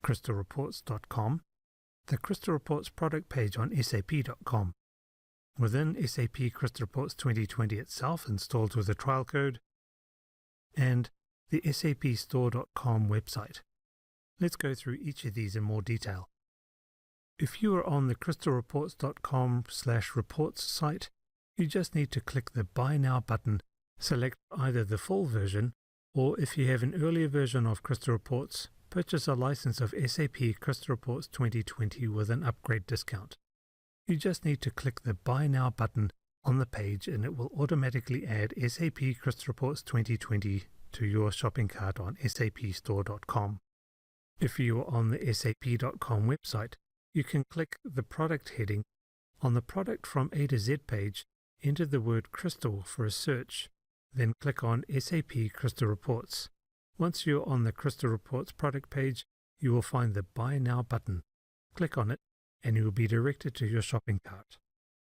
crystalreports.com, the Crystal Reports product page on SAP.com. Within SAP Crystal Reports 2020 itself, installed with a trial code, and the sapstore.com website. Let's go through each of these in more detail. If you are on the crystalreports.com/reports site, you just need to click the Buy Now button, select either the full version, or if you have an earlier version of Crystal Reports, purchase a license of SAP Crystal Reports 2020 with an upgrade discount. You just need to click the Buy Now button on the page and it will automatically add SAP Crystal Reports 2020 to your shopping cart on sapstore.com. If you are on the sap.com website, you can click the product heading. On the Product from A to Z page, enter the word Crystal for a search, then click on SAP Crystal Reports. Once you're on the Crystal Reports product page, you will find the Buy Now button. Click on it and you will be directed to your shopping cart.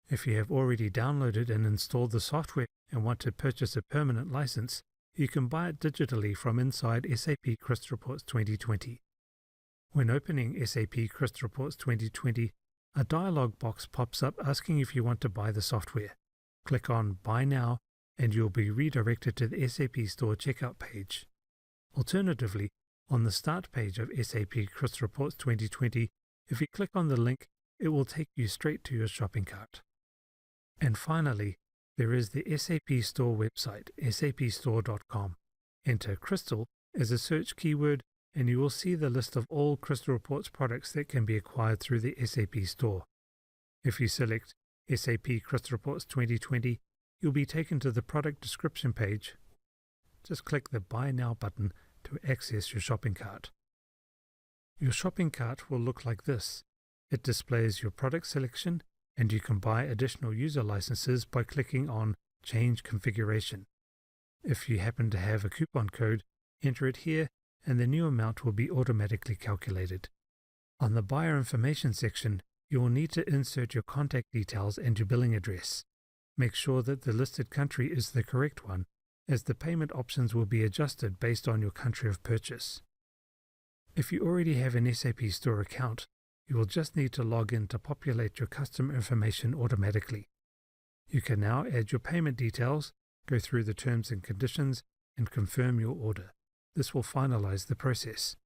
If you have already downloaded and installed the software and want to purchase a permanent license, you can buy it digitally from inside SAP Crystal Reports 2020. When opening SAP Crystal Reports 2020, a dialog box pops up asking if you want to buy the software. Click on Buy Now and you'll be redirected to the SAP Store checkout page. Alternatively, on the Start page of SAP Crystal Reports 2020, if you click on the link, it will take you straight to your shopping cart. And finally, there is the SAP Store website, sapstore.com. Enter Crystal as a search keyword and you will see the list of all Crystal Reports products that can be acquired through the SAP Store. If you select SAP Crystal Reports 2020, you'll be taken to the product description page. Just click the Buy Now button to access your shopping cart. Your shopping cart will look like this. It displays your product selection and you can buy additional user licenses by clicking on Change Configuration. If you happen to have a coupon code, enter it here and the new amount will be automatically calculated. On the Buyer Information section, you will need to insert your contact details and your billing address. Make sure that the listed country is the correct one, as the payment options will be adjusted based on your country of purchase. If you already have an SAP Store account, you will just need to log in to populate your customer information automatically. You can now add your payment details, go through the terms and conditions, and confirm your order. This will finalize the process.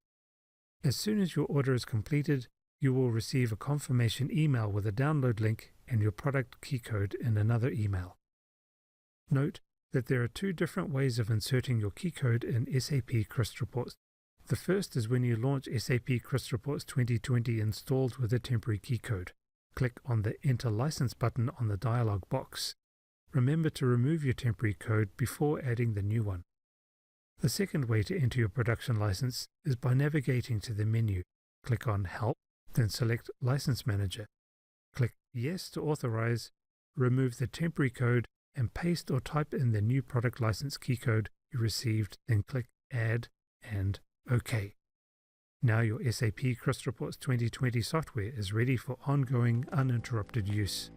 As soon as your order is completed, you will receive a confirmation email with a download link and your product key code in another email. Note that there are two different ways of inserting your key code in SAP Crystal Reports. The first is when you launch SAP Crystal Reports 2020 installed with a temporary key code. Click on the Enter License button on the dialog box. Remember to remove your temporary code before adding the new one. The second way to enter your production license is by navigating to the menu. Click on Help, then select License Manager. Click Yes to authorize, remove the temporary code, and paste or type in the new product license key code you received, then click Add and OK. Now your SAP Crystal Reports 2020 software is ready for ongoing, uninterrupted use.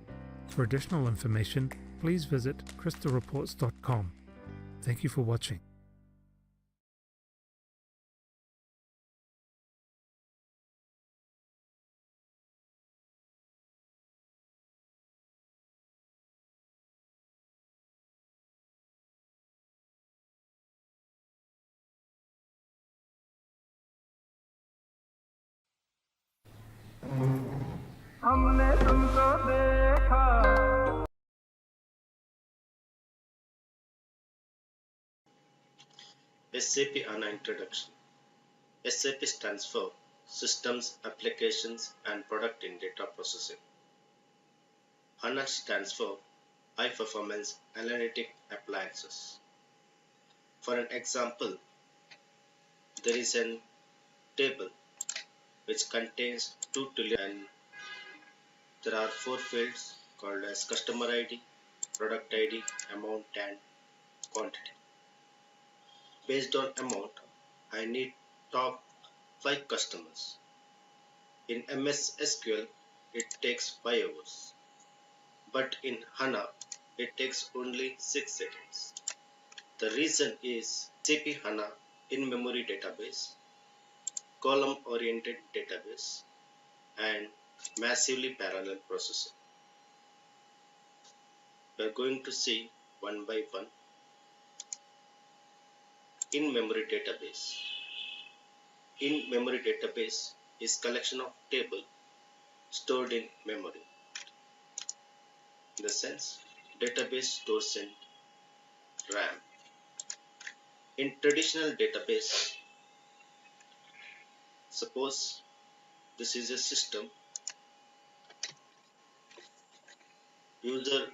For additional information, please visit crystalreports.com. Thank you for watching. हमने तुमको देखा। SAP HANA Introduction. SAP stands for Systems, Applications and Product in Data Processing. HANA stands for High Performance Analytic Appliances. For an example, there is a table which contains 2 trillion and there are 4 fields called as customer ID, product ID, amount and quantity. Based on amount, I need top 5 customers. In MS SQL, it takes 5 hours, but in HANA, it takes only 6 seconds. The reason is SAP HANA in-memory database column-oriented database, and massively parallel processing. We are going to see one by one. In-memory database. In-memory database is collection of table stored in memory. In the sense, database stores in RAM. In traditional database, suppose this is a system, user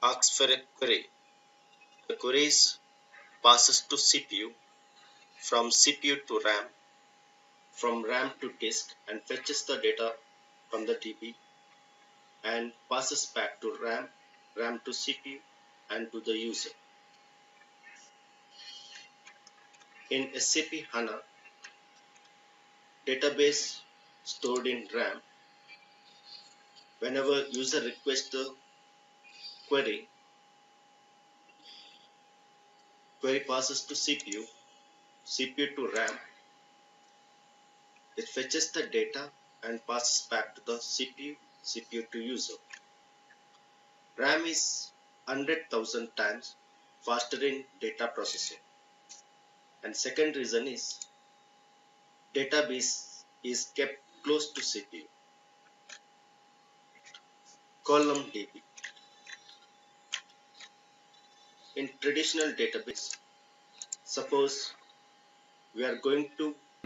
asks for a query. The query passes to CPU, from CPU to RAM, from RAM to disk, and fetches the data from the DB and passes back to RAM, RAM to CPU, and to the user. In SAP HANA, database stored in RAM, whenever user requests the query, query passes to CPU, CPU to RAM, it fetches the data and passes back to the CPU, CPU to user. RAM is 100,000 times faster in data processing. And second reason is database is kept close to CPU. Column DB. In traditional database, suppose we are going to